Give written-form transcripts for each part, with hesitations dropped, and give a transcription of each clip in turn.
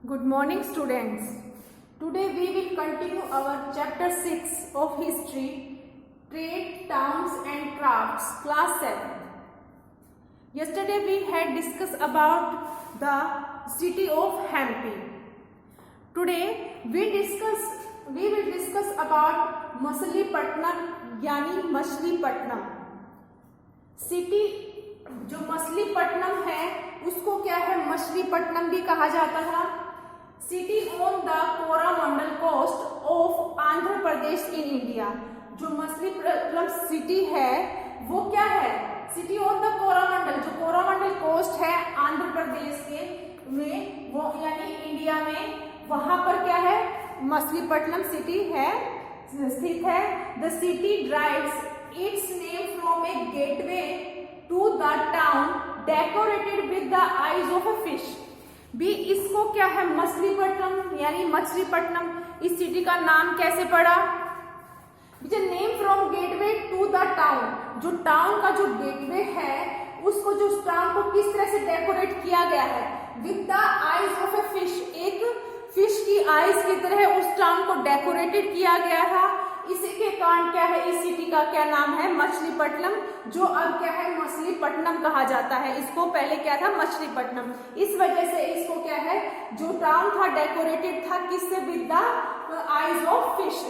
Good morning, students. Today we will continue our chapter 6 of history, trade, towns and crafts, class 7. Yesterday we had discussed about the city of Hampi. Today we will discuss about Machilipatnam यानी Machilipatnam. City जो मछलीपट्टनम है उसको क्या है, मछलीपट्टनम भी कहा जाता था. City on the Coromandel coast of Andhra Pradesh in India. जो मछलीपट्टनम सिटी है वो क्या है, सिटी ऑन द कोरामंडल, जो कोरामंडल कोस्ट है आंध्र प्रदेश के में, वो यानी इंडिया में, वहां पर क्या है, मछलीपट्टनम सिटी है, स्थित है. The city derives its name from a gateway to the town decorated with the eyes of a fish. भी इसको क्या है, मछलीपट्टनम यानी मछलीपट्टनम, इस सिटी का नाम कैसे पड़ा. Name from gateway to the town, जो टाउन का जो गेटवे है उसको, जो टाउन को किस तरह से डेकोरेट किया गया है, with the eyes of a fish, एक फिश की आईज की तरह उस टाउन को डेकोरेटेड किया गया था. इसी के कारण क्या है, इस सिटी का क्या नाम है, मछलीपट्टनम, जो अब क्या है मछलीपट्टनम कहा जाता है. इसको पहले क्या था, मछलीपट्टनम. इस वजह से इसको क्या है, जो टाउन था डेकोरेटेड था किससे, with the eyes of fish.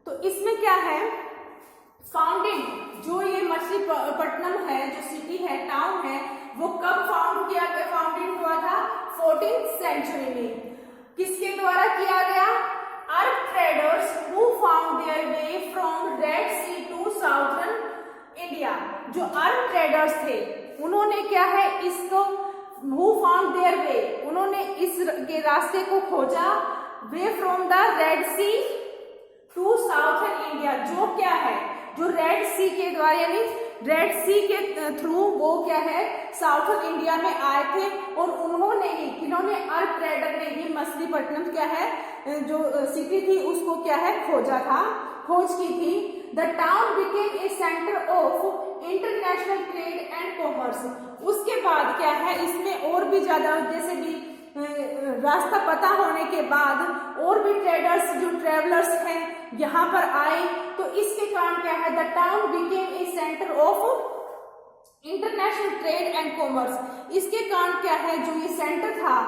तो इसमें क्या है, फाउंडिंग, जो ये मछलीपट्टनम है, जो सिटी है, टाउन है, वो कब फाउंड किया गया, फाउंडेड हुआ था 14th सेंचुरी में. किसके द्वारा किया गया, Arab traders who found their way from Red Sea to southern India. जो अर्ब ट्रेडर्स थे उन्होंने क्या है, इसको हु फाउंड देयर वे, उन्होंने इस के रास्ते को खोजा, way from the Red Sea to southern India, जो क्या है, जो रेड सी के द्वारा यानी रेड सी के थ्रू वो क्या है साउथर्न इंडिया में आए थे. और उन्होंने ही, किन्होंने, अर्ब ट्रेडर ने ही मछलीपट्टनम क्या है, जो सिटी थी उसको क्या है खोजा था, खोज की थी. The town became a centre of international trade and commerce. उसके बाद क्या है, इसमें और भी ज्यादा, जैसे भी रास्ता पता होने के बाद और भी ट्रेडर्स, जो ट्रेवलर्स हैं यहाँ पर आए, तो इसके कारण क्या है, the town became a centre of international trade and commerce. इसके कारण क्या है, जो ये सेंटर था,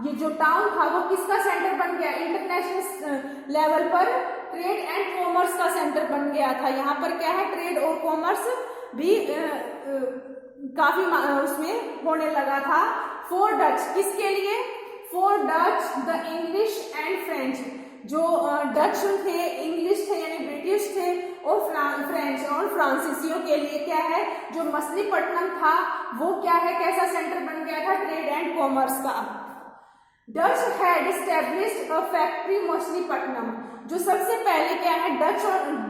ये जो टाउन था, वो किसका सेंटर बन गया, इंटरनेशनल लेवल पर ट्रेड एंड कॉमर्स का सेंटर बन गया था. यहाँ पर क्या है, ट्रेड और कॉमर्स भी काफी उसमें होने लगा था. फॉर डच, किसके लिए, for Dutch, the English and French, जो डच थे, इंग्लिश थे यानी ब्रिटिश थे, और फ्रेंच और फ्रांसीसियों के लिए क्या है, जो मछलीपट्टनम था वो क्या है, कैसा सेंटर बन गया था, ट्रेड एंड कॉमर्स का. Dutch had established a factory Machilipatnam. जो सबसे पहले क्या है,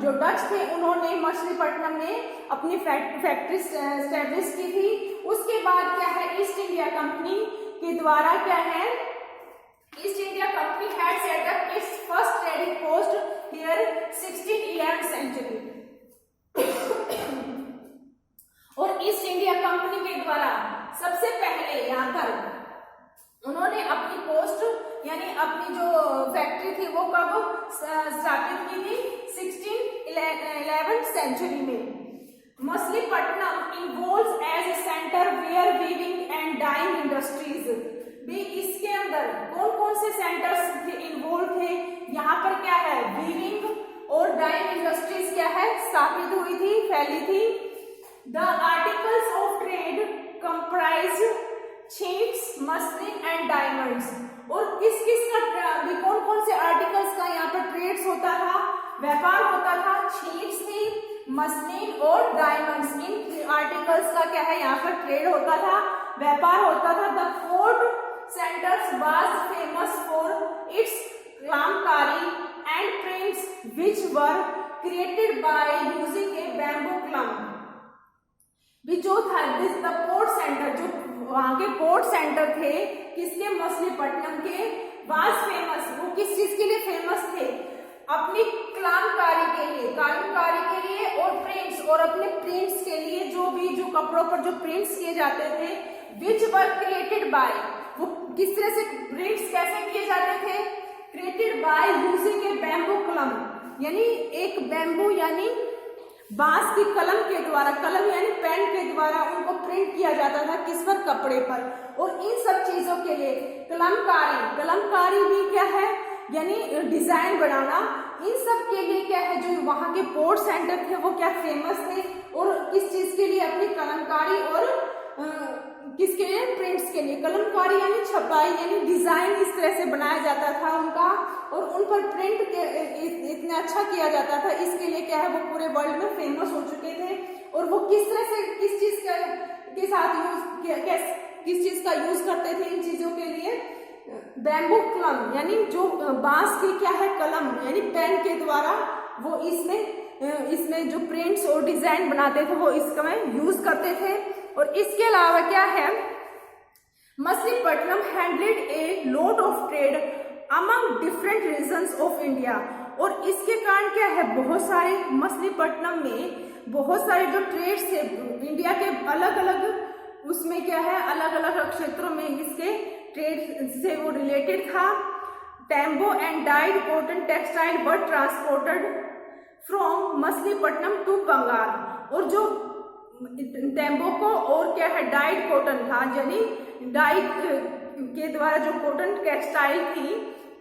जो डच थे उन्होंने मछलीपट्टनम में अपनी फैक्ट्री एस्टैब्लिश की थी. उसके बाद क्या है, ईस्ट इंडिया कंपनी के द्वारा क्या है, East India Company had set up its first trading post here 1611 century. और ईस्ट इंडिया कंपनी के द्वारा सबसे पहले यहाँ पर उन्होंने अपनी पोस्ट यानी अपनी जो फैक्ट्री थी वो कब स्थापित की थी, 1611 सेंचुरी में. Machilipatnam involves as a centre where weaving and dyeing industries. भी इसके अंदर कौन कौन से सेंटर्स इन्वॉल्व थे, यहाँ पर क्या है, वीविंग और डाइंग इंडस्ट्रीज क्या है, स्थापित हुई थी, फैली थी. The articles of trade comprise cheats, muslin and diamonds. और किस किस का भी, कौन कौन से आर्टिकल्स का यहाँ पर ट्रेड्स होता था, व्यापार होता था, चीट्स थी, मसलिन और डायमंड्स, इन आर्टिकल्स का क्या है यहाँ पर ट्रेड होता था, व्यापार होता था. The fort centres was famous for its kalamkari and prints which were created by using a bamboo kalam. भी जो था दिस द पोर्ट सेंटर, जो वहां के पोर्ट सेंटर थे किसके, मछलीपट्टनम के, वाज फेमस, वो किस चीज के लिए फेमस थे, अपनी कलामकारी के लिए, कारीगरी के लिए, और प्रिंट्स, और अपने प्रिंट्स के लिए, जो भी जो कपड़ों पर जो प्रिंट्स किए जाते थे, विच वर क्रिएटेड बाय, वो किस तरह से प्रिंट्स कैसे किए जाते थे? Created by using a bamboo कलम, यानी एक बैम्बू यानी बांस की कलम के द्वारा, कलम यानी पेन के द्वारा उनको प्रिंट किया जाता था किस पर? कपड़े पर। और इन सब चीजों के लिए कलमकारी, कलमकारी भी क्या है? यानी डिजाइन बनाना, इन सब के लिए क्या है, जो वहां के पोर्ट सेंटर थे वो क्या फेमस थे, और किस चीज के लिए? अपनी कलमकारी और किसके लिए? प्रिंट्स के लिए। कलमकारी यानी छपाई, यानी डिजाइन इस तरह से बनाया जाता था उनका, और उन पर प्रिंट इतना अच्छा किया जाता था, इसके लिए क्या है, वो पूरे वर्ल्ड में फेमस हो चुके थे। और वो किस तरह से, किस चीज के साथ किस चीज का यूज करते थे इन चीजों के लिए? बैम्बू कलम, यानी जो बांस की क्या है, कलम यानी पेन के द्वारा वो इसमें जो प्रिंट्स और डिजाइन बनाते थे वो इसमें यूज करते थे। और इसके अलावा क्या है, Machilipatnam handled a lot of trade among different regions of India. और इसके कारण क्या है, बहुत सारे मछलीपट्टनम में बहुत सारे जो ट्रेड्स थे इंडिया के अलग अलग, उसमें क्या है, अलग अलग क्षेत्रों में इसके ट्रेड से वो रिलेटेड था। टेम्बो and dyed cotton textile were transported from Machilipatnam to Bengal. और जो टेम्बोको और क्या है, डाइड कॉटन था, यानी डाइड के द्वारा जो कॉटन टेक्सटाइल थी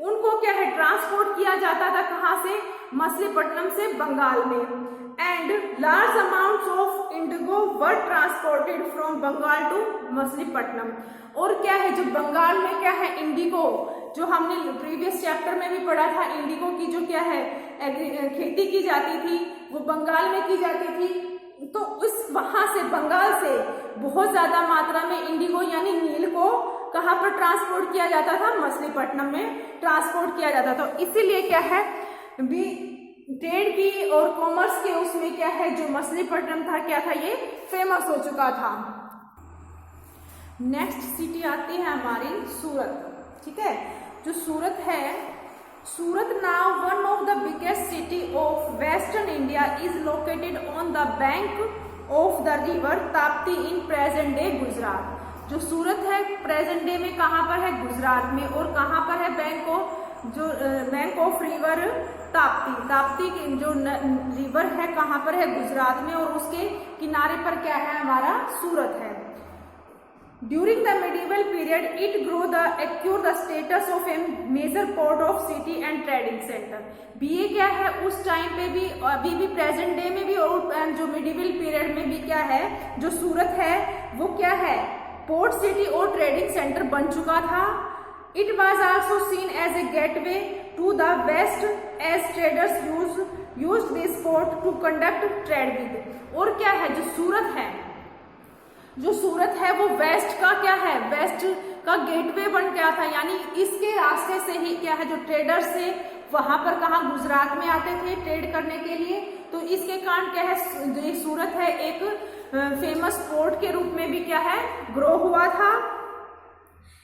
उनको क्या है, ट्रांसपोर्ट किया जाता था कहाँ से? मछलीपट्टनम से बंगाल में। And large amounts of indigo were transported from Bengal to Machilipatnam. और क्या है, जो बंगाल में क्या है, इंडिगो, जो हमने प्रीवियस चैप्टर में भी पढ़ा था, इंडिगो की जो क्या है खेती की जाती थी वो बंगाल में की जाती थी। तो उस वहां से, बंगाल से बहुत ज्यादा मात्रा में इंडिगो यानी नील को कहाँ पर ट्रांसपोर्ट किया जाता था? मछलीपट्टनम में ट्रांसपोर्ट किया जाता था। इसीलिए क्या है, भी ट्रेड की और कॉमर्स के उसमें क्या है, जो मछलीपट्टनम था क्या था, ये फेमस हो चुका था। नेक्स्ट सिटी आती है हमारी सूरत। ठीक है, जो सूरत है, Surat now one of the biggest city of western India is located on the bank of the river Tapti in present day Gujarat. जो सूरत है प्रेजेंट डे में कहाँ पर है? गुजरात में। और कहाँ पर है? Bank of river Tapti, Tapti की जो रिवर है कहाँ पर है? गुजरात में। और उसके किनारे पर क्या है? हमारा सूरत है। During the medieval period, it grew acquired the status of a major port of city and trading center. ये क्या है, उस टाइम पे भी, अभी भी प्रेजेंट डे में भी, और जो मिडिवल पीरियड में भी क्या है, जो सूरत है वो क्या है, पोर्ट सिटी और ट्रेडिंग सेंटर बन चुका था। It was also seen as a gateway to the west as traders used this port to conduct trade with। और क्या है, जो सूरत है, जो सूरत है वो वेस्ट का क्या है, वेस्ट का गेटवे बन गया था। यानी इसके रास्ते से ही क्या है, जो ट्रेडर्स थे वहां पर कहाँ, गुजरात में आते थे ट्रेड करने के लिए। तो इसके कारण क्या है, जो सूरत है एक फेमस पोर्ट के रूप में भी क्या है, ग्रो हुआ था।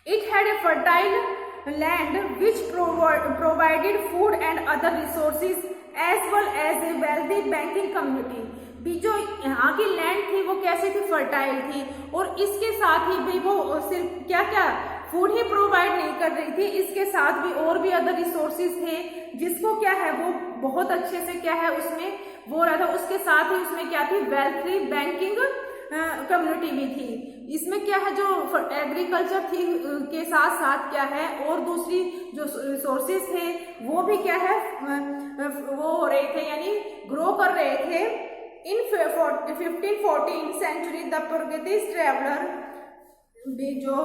It had a fertile land which provided food and other resources as well as a wealthy banking community. भी जो यहाँ की लैंड थी वो कैसी थी, फर्टाइल थी। और इसके साथ ही भी वो सिर्फ क्या क्या फूड ही प्रोवाइड नहीं कर रही थी, इसके साथ भी और भी अदर रिसोर्सेज थे जिसको क्या है वो बहुत अच्छे से क्या है उसमें वो रहा था। उसके साथ ही उसमें क्या थी, वेल्थी बैंकिंग कम्युनिटी भी थी। इसमें क्या है, जो एग्रीकल्चर थी के साथ साथ क्या है, और दूसरी जो रिसोर्सेज थे वो भी क्या है वो हो रहे थे, यानी ग्रो कर रहे थे। In 1514 century, the Portuguese traveler, जो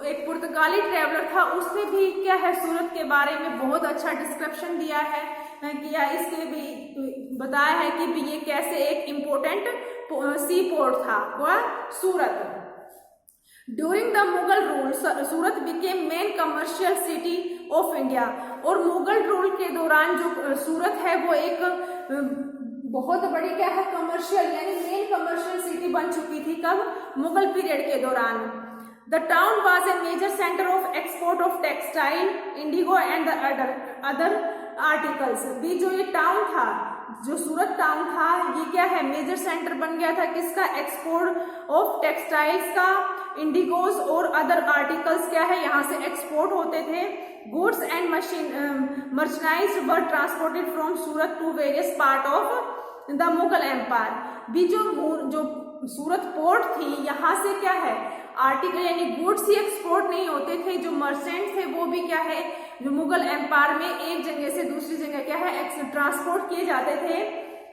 एक पुर्तगाली ट्रेवलर था, उसने भी क्या है सूरत के बारे में बहुत अच्छा डिस्क्रिप्शन दिया है, किया, इसके भी बताया है कि भी ये कैसे एक इम्पोर्टेंट सी पोर्ट था वह Surat. During the Mughal rule Surat became main commercial city of India. और मुगल रूल के दौरान जो सूरत है वो एक बहुत बड़ी क्या है, कमर्शियल यानी मेन कमर्शियल सिटी बन चुकी थी। कब? मुगल पीरियड के दौरान। The town was a major centre of export of textile, indigo and the other articles. भी जो ये टाउन था जो सूरत टाउन था ये क्या है, मेजर सेंटर बन गया था किसका, एक्सपोर्ट ऑफ टेक्सटाइल्स का, इंडिगोज और अदर आर्टिकल्स क्या है यहाँ से एक्सपोर्ट होते थे। Goods and merchandise were transported from Surat to various part of the Mughal empire. भी जो सूरत पोर्ट थी यहाँ से क्या है आर्टिकल यानी गुड्स ही एक्सपोर्ट नहीं होते थे, जो मर्चेंट थे वो भी क्या है जो मुगल एम्पायर में एक जगह से दूसरी जगह क्या है ट्रांसपोर्ट किए जाते थे।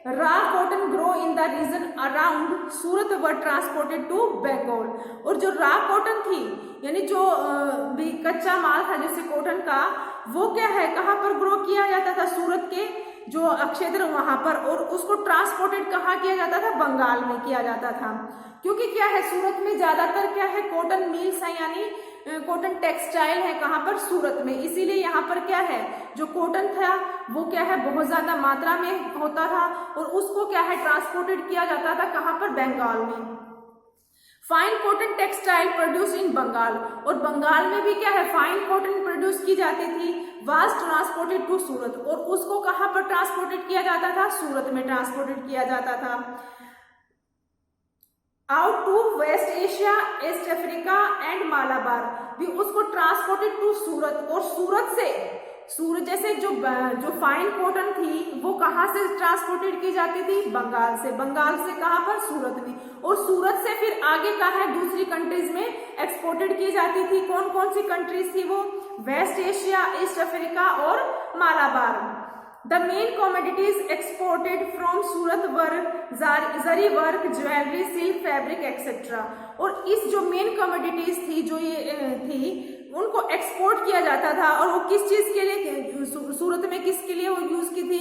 Raw cotton grow in the region around Surat were transported to Bengal. और जो रा कॉटन थी यानी जो भी कच्चा माल था जैसे कॉटन का, वो क्या है कहाँ पर ग्रो किया जाता था, सूरत के जो क्षेत्र वहां पर, और उसको ट्रांसपोर्टेड कहाँ किया जाता था, बंगाल में किया जाता था। क्योंकि क्या है सूरत में ज्यादातर क्या है कॉटन मिल्स है यानी कॉटन टेक्सटाइल है कहाँ पर, सूरत में, इसीलिए यहाँ पर क्या है जो कॉटन था वो क्या है बहुत ज्यादा मात्रा में होता था और उसको क्या है ट्रांसपोर्टेड किया जाता था कहाँ पर, बंगाल में। Fine cotton textile produce in Bengal, और बंगाल में भी क्या है फाइन कॉटन प्रोड्यूस की जाती थी, वाज ट्रांसपोर्टेड टू सूरत, और उसको कहाँ पर ट्रांसपोर्टेड किया जाता था, सूरत में ट्रांसपोर्टेड किया जाता था। Out to West Asia, East Africa and Malabar, भी उसको ट्रांसपोर्टेड टू सूरत, और सूरत से जैसे जो फाइन कॉटन थी वो कहाँ से ट्रांसपोर्टेड की जाती थी, बंगाल से कहाँ पर, सूरत में, और सूरत से फिर आगे कहाँ है दूसरी कंट्रीज में एक्सपोर्टेड की जाती थी। कौन कौन सी कंट्रीज थी वो, वेस्ट एशिया, ईस्ट अफ्रीका और Malabar. The main commodities exported from Surat were zari work, jewellery, silk, fabric etcetera. और इस जो मेन कमोडिटीज थी जो ये थी उनको एक्सपोर्ट किया जाता था, और वो किस चीज के लिए, सूरत में किसके लिए वो यूज की थी,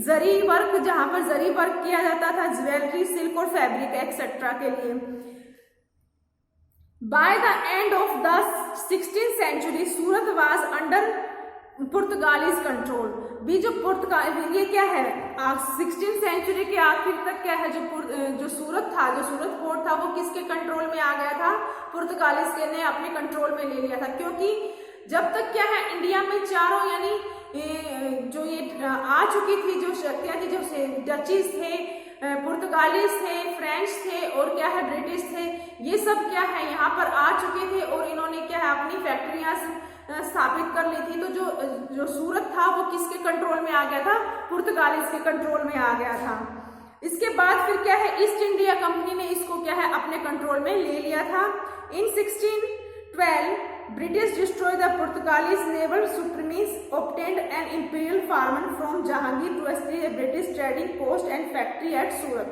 जरी वर्क, जहां पर जरी वर्क किया जाता था, ज्वेलरी, सिल्क और फैब्रिक एक्सेट्रा के लिए। By the end of the 16th century Surat was under Portuguese control, भी जो ये क्या है 16th सेंचुरी के आखिर तक क्या है जो सूरत पोर्ट था वो किसके कंट्रोल में आ गया था, पुर्तगालीज के ने अपने कंट्रोल में ले लिया था। क्योंकि जब तक क्या है इंडिया में चारों यानी जो ये आ चुकी थी जो शक्तियां थी, जो डचीज थे, पुर्तगालीज थे, फ्रेंच थे और क्या है ब्रिटिश थे, ये सब क्या है यहाँ पर आ चुके थे और इन्होंने क्या है अपनी फैक्ट्रियां स्थापित कर ली थी। तो जो सूरत था वो किसके कंट्रोल में आ गया था, पुर्तगालीज के कंट्रोल में आ गया था। इसके बाद फिर क्या है ईस्ट इंडिया कंपनी ने इसको क्या है अपने कंट्रोल में ले लिया था। इन 1612 British destroyed the Portuguese naval supremacy, obtained an imperial farman from Jahangir to establish a British trading post and factory at Surat।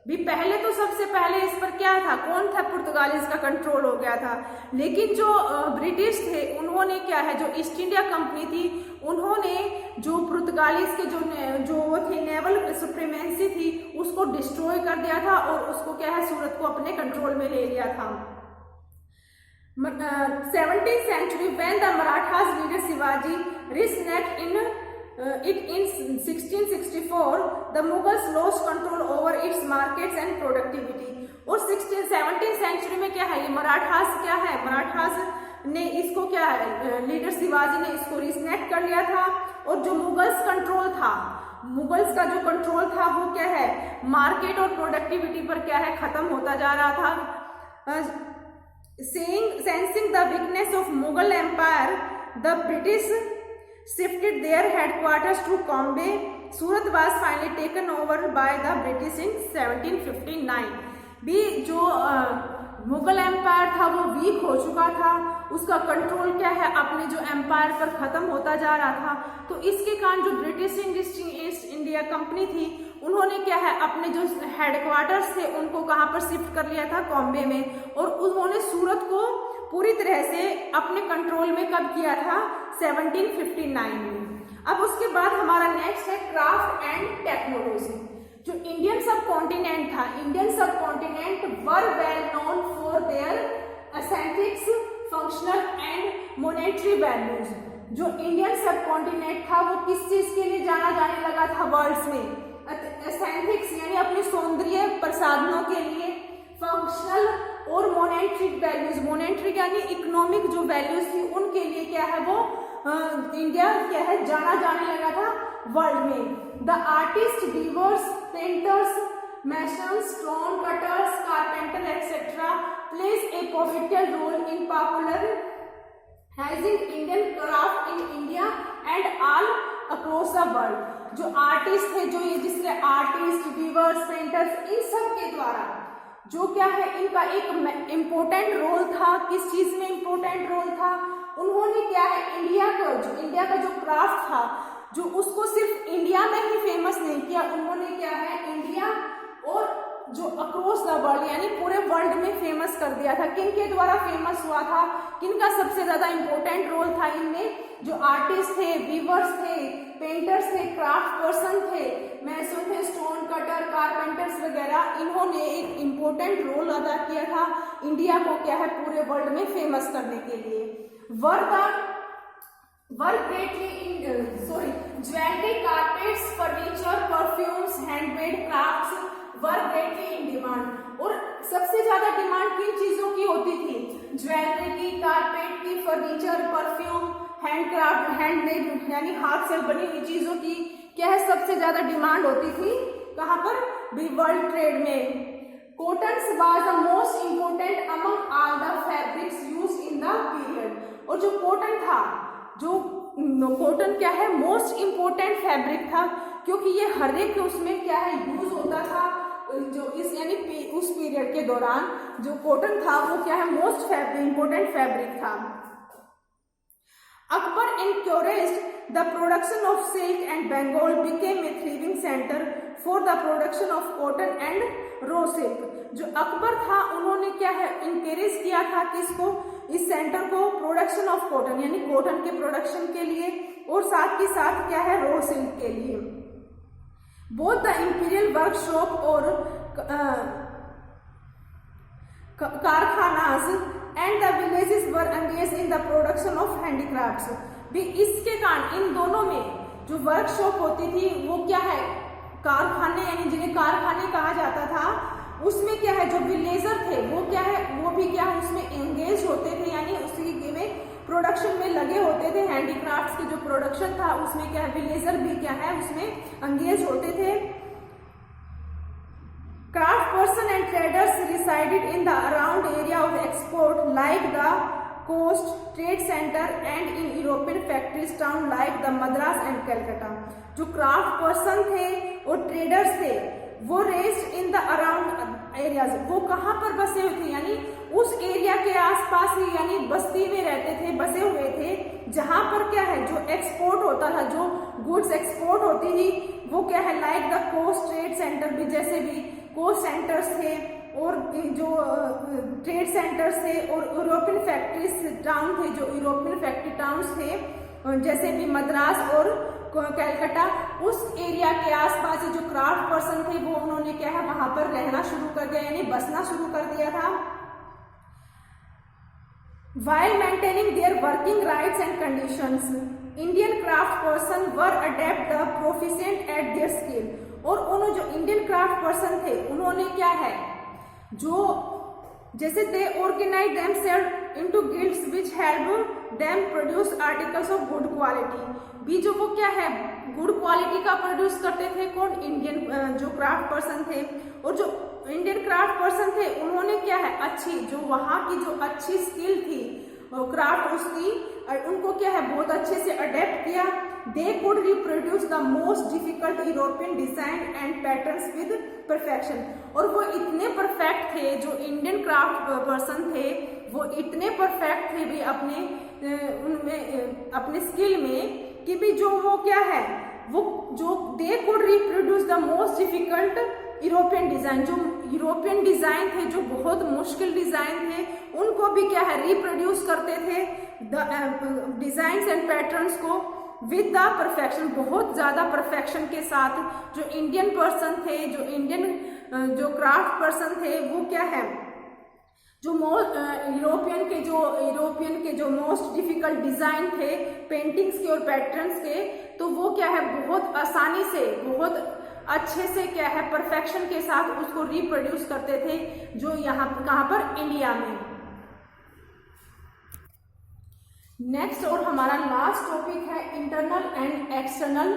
भी पहले तो सबसे पहले इस पर क्या था, कौन था, पुर्तगालीज का कंट्रोल हो गया था। लेकिन जो ब्रिटिश थे उन्होंने क्या है, जो ईस्ट इंडिया कंपनी थी उन्होंने जो पुर्तगालीज के जो वो थी नेवल सुप्रीमेंसी थी उसको डिस्ट्रॉय कर दिया था और उसको क्या है सूरत को अपने कंट्रोल में ले लिया था। 17th century when the Marathas leader Shivaji reached in 1664 the Mughals lost control over its markets and productivity। और 17th century में क्या है ये मराठास ने इसको क्या है लीडर शिवाजी ने इसको रिस्नेक्ट कर लिया था। और जो मुगल्स का जो कंट्रोल था वो क्या है मार्केट और प्रोडक्टिविटी पर क्या है खत्म होता जा रहा था। Sensing the weakness of Mughal Empire, the British shifted their headquarters to Bombay। Surat was finally taken over by the British in 1759। भी जो मुगल एम्पायर था वो वीक हो चुका था, उसका कंट्रोल क्या है अपने जो एम्पायर पर खत्म होता जा रहा था। तो इसके कारण जो ब्रिटिश ईस्ट इंडिया कंपनी थी उन्होंने क्या है अपने जो हेडक्वार्टर्स थे उनको कहाँ पर शिफ्ट कर लिया था, बॉम्बे में। और उन्होंने सूरत को पूरी तरह से अपने कंट्रोल में कब किया था, 1759 में। अब उसके बाद हमारा नेक्स्ट है क्राफ्ट एंड टेक्नोलॉजी। जो इंडियन सब कॉन्टिनेंट था, इंडियन सब continent were well known for their aesthetics, functional and monetary values. जो इंडियन सब कॉन्टिनेंट था वो किस चीज के लिए जाना जाने लगा था वर्ल्ड्स में, एस्थेटिक्स यानी अपने सौंदर्य प्रसाधनों के लिए, फंक्शनल और मॉनेटरी वैल्यूज, मॉनेटरी यानी इकोनॉमिक जो वैल्यूज थी उनके लिए क्या है वो इंडिया क्या है जाना जाने लगा था वर्ल्ड में। The artist, weavers, painters, masons, stone cutters, carpenter, etc. plays a pivotal role in popularizing Indian craft in India and all across the world. जो आर्टिस्ट है, जो ये जिसके आर्टिस्ट, वीवर्स, पेंटर्स, इन सब के द्वारा जो क्या है इनका एक इम्पोर्टेंट रोल था। किस चीज में इम्पोर्टेंट रोल था? उन्होंने क्या है इंडिया का जो क्राफ्ट था, जो उसको सिर्फ इंडिया में ही फेमस नहीं किया, उन्होंने क्या है इंडिया और जो अक्रॉस द वर्ल्ड यानी पूरे वर्ल्ड में फेमस कर दिया था। किन के द्वारा फेमस हुआ था? किनका सबसे ज्यादा इंपॉर्टेंट रोल था इनमें? जो आर्टिस्ट थे, वीवर्स थे, पेंटर्स थे, क्राफ्ट पर्सन थे, मैसन थे, स्टोन कटर, कारपेंटर्स वगैरह, इन्होंने एक इम्पोर्टेंट रोल अदा किया था इंडिया को क्या है पूरे वर्ल्ड में फेमस करने के लिए। Jewellery, carpets, furniture, perfumes, handmade crafts were greatly in demand. और सबसे ज्यादा डिमांड किन चीजों की होती थी? ज्वेलरी की, कारपेट की, फर्नीचर, परफ्यूम, हैंडक्राफ्ट, हैंडमेड यानी हाथ से बनी हुई चीजों की क्या है सबसे ज्यादा डिमांड होती थी। कहाँ पर? वर्ल्ड ट्रेड में। Cotton was the most important among all the fabrics used in the period. और जो कॉटन था, जो कॉटन क्या है मोस्ट इम्पोर्टेंट फैब्रिक था, क्योंकि ये हर एक उसमें क्या है यूज होता था। जो इस यानी उस पीरियड के दौरान जो कॉटन था वो क्या है मोस्ट इम्पोर्टेंट फैब्रिक था। Akbar encouraged the production of silk and Bengal became a thriving center for the production of cotton and raw silk। जो अकबर था उन्होंने क्या है इंकरेज किया था किसको? इस सेंटर को प्रोडक्शन ऑफ कॉटन यानी कॉटन के प्रोडक्शन के लिए और साथ के साथ क्या है रॉ सिल्क के लिए। बोथ द इंपीरियल वर्कशॉप और कारखानास and the villages were engaged in the production of handicrafts. भी इसके कारण इन दोनों में जो वर्कशॉप होती थी वो क्या है कारखाने यानी जिन्हें कारखाने कहा जाता था, उसमें क्या है जो विलेजर थे वो क्या है वो भी क्या है उसमें एंगेज होते थे यानी उसी में प्रोडक्शन में लगे होते थे। हैंडीक्राफ्ट्स की जो प्रोडक्शन था उसमें क्या है विलेजर भी क्या है उसमें एंगेज होते थे। Craft person and traders resided in the around area of export like the coast, trade center and in European factories town like the Madras and Calcutta। जो क्राफ्ट पर्सन थे और ट्रेडर्स थे वो raised in the around areas, वो कहाँ पर बसे हुए थे यानी उस एरिया के आसपास ही यानी बस्ती में रहते थे, बसे हुए थे जहां पर क्या है जो एक्सपोर्ट होता था, जो गुड्स एक्सपोर्ट होती थी वो क्या है like the coast trade centre भी, जैसे भी कोस्ट सेंटर्स थे और जो ट्रेड सेंटर्स थे और यूरोपियन फैक्ट्रीज टाउन थे, जो यूरोपियन फैक्ट्री टाउन्स थे जैसे भी मद्रास और कैलकाटा, उस एरिया के आसपास जो क्राफ्ट पर्सन थे वो उन्होंने क्या है वहां पर रहना शुरू कर दिया यानी बसना शुरू कर दिया था। While maintaining their working rights and conditions, Indian craft person were adept the proficient at their skill। और उन्होंने जो इंडियन क्राफ्ट पर्सन थे उन्होंने क्या है जो जैसे they organise themselves into guilds which help them produce articles of good quality. भी जो वो क्या है गुड क्वालिटी का प्रोड्यूस करते थे कौन? इंडियन जो क्राफ्ट पर्सन थे। और जो इंडियन क्राफ्ट पर्सन थे उन्होंने क्या है अच्छी जो वहाँ की जो अच्छी स्किल थी क्राफ्ट उसकी उनको क्या है बहुत अच्छे से अडेप्ट किया। They could reproduce the most difficult European design and patterns with perfection. और वो इतने परफेक्ट थे जो इंडियन क्राफ्ट पर्सन थे वो इतने परफेक्ट थे भी उनमें अपने स्किल में कि भी जो वो क्या है वो जो they could reproduce the most difficult European design, जो यूरोपियन डिजाइन थे जो बहुत मुश्किल डिजाइन थे उनको भी क्या है रिप्रोड्यूस करते थे डिजाइन एंड पैटर्न्स को विद द परफेक्शन, बहुत ज्यादा परफेक्शन के साथ। जो इंडियन पर्सन थे जो इंडियन जो क्राफ्ट पर्सन थे वो क्या है जो यूरोपियन के जो मोस्ट डिफिकल्ट डिजाइन थे पेंटिंग्स के और पैटर्न्स के, तो वो क्या है बहुत आसानी से बहुत अच्छे से क्या है परफेक्शन के साथ उसको रिप्रोड्यूस करते थे जो यहाँ कहाँ पर इंडिया में। नेक्स्ट और हमारा लास्ट टॉपिक है internal and external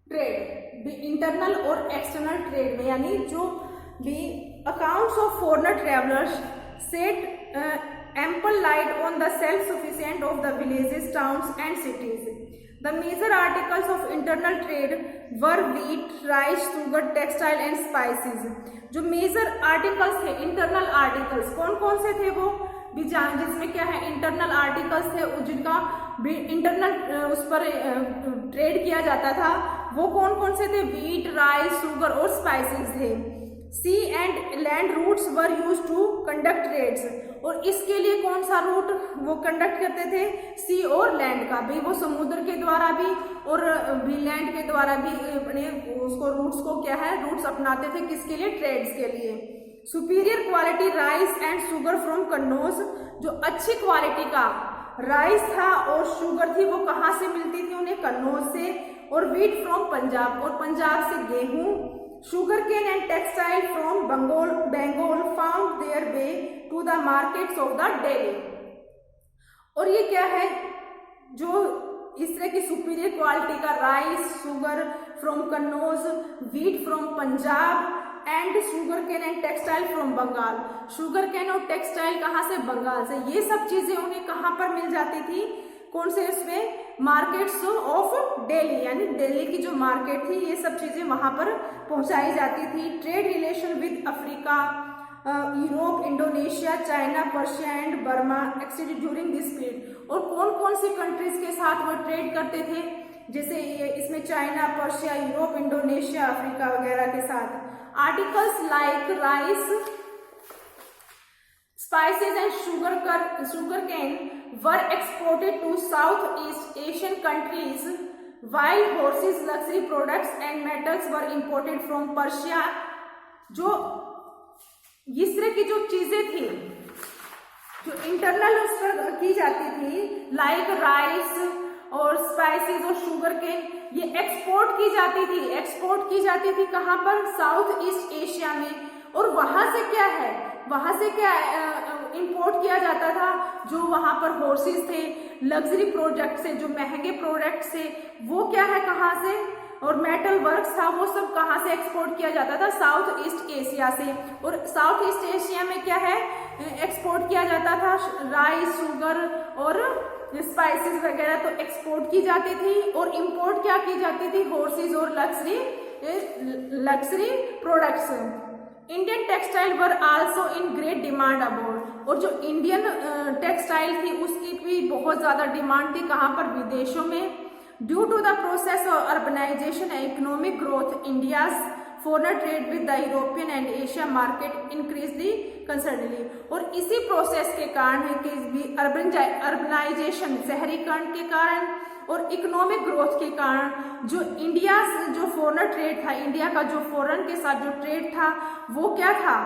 trade, internal और एक्सटर्नल ट्रेड में, यानी जो भी accounts of foreigner travellers set ample light on the self sufficient of the villages, towns and cities. The major articles of internal trade were wheat, rice, sugar, textile and spices. जो major articles थे, internal articles, कौन कौन से थे वो भी जान, जिसमें क्या है इंटरनल आर्टिकल्स थे जिनका भी इंटरनल उस पर ट्रेड किया जाता था, वो कौन कौन से थे? व्हीट, राइस, शुगर और स्पाइसेस थे। Sea and land routes were use to conduct trades, और इसके लिए कौन सा रूट वो कंडक्ट करते थे? सी और लैंड का भी, वो समुद्र के द्वारा भी और भी लैंड के द्वारा भी अपने उसको रूट्स को क्या है, रूट्स अपनाते थे, किसके लिए? ट्रेड्स के लिए। Superior quality rice and sugar from Kannauj, जो अच्छी क्वालिटी का राइस था और शुगर थी वो कहाँ से मिलती थी उन्हें? कन्नौज से। और व्हीट फ्रॉम पंजाब, और पंजाब से गेहूं। Sugar cane and textile from Bengal found their way to the markets of the Delhi. और ये क्या है, जो इस तरह की सुपीरियर क्वालिटी का rice, sugar from Kannauj, wheat from Punjab and sugar cane and textile from Bengal. Sugar cane और टेक्सटाइल कहाँ से? बंगाल से। ये सब चीजें उन्हें कहाँ पर मिल जाती थी? कौन से इसमें? मार्केट्स ऑफ दिल्ली, यानी दिल्ली की जो मार्केट थी, ये सब चीजें वहां पर पहुंचाई जाती थी। Trade relation with Africa, Europe, Indonesia, China, Persia and Burma extended during this period. और कौन कौन सी कंट्रीज के साथ वो ट्रेड करते थे? जैसे इसमें China, Persia, Europe, Indonesia, Africa वगैरह के साथ। Articles like rice, spices and sugar cane were exported to Southeast Asian countries, while horses, luxury products and metals were imported from Persia। जो इस तरह की जो चीजें थी जो इंटरनल उस पर की जाती थी, लाइक राइस और स्पाइसेस और शुगर केन, ये एक्सपोर्ट की जाती थी। एक्सपोर्ट की जाती थी कहाँ पर? साउथ ईस्ट एशिया में। और वहां से क्या है, वहां से क्या इंपोर्ट किया जाता था? जो वहां पर हॉर्सेस थे, लग्जरी प्रोडक्ट से, जो महंगे प्रोडक्ट थे, वो क्या है कहाँ से? और मेटल वर्क्स था, वो सब कहाँ से एक्सपोर्ट किया जाता था? साउथ ईस्ट एशिया से। और साउथ ईस्ट एशिया में क्या है एक्सपोर्ट किया जाता था? राइस, शुगर और स्पाइसेस वगैरह तो एक्सपोर्ट की जाती थी। और इंपोर्ट क्या की जाती थी? हॉर्सेस और luxury products. Indian textile were also in great demand abroad, और जो इंडियन टेक्सटाइल थी उसकी भी बहुत ज्यादा डिमांड थी। कहाँ पर? विदेशों में। Due to the process of urbanisation and economic growth, India's foreign trade with the European and Asia market increasingly concernedly. और इसी प्रोसेस के कारण है कि अर्बनाइजेशन, शहरीकरण के कारण और इकोनॉमिक ग्रोथ के कारण जो इंडिया जो फॉरेन ट्रेड था, इंडिया का जो फॉरेन के साथ जो ट्रेड था वो क्या था?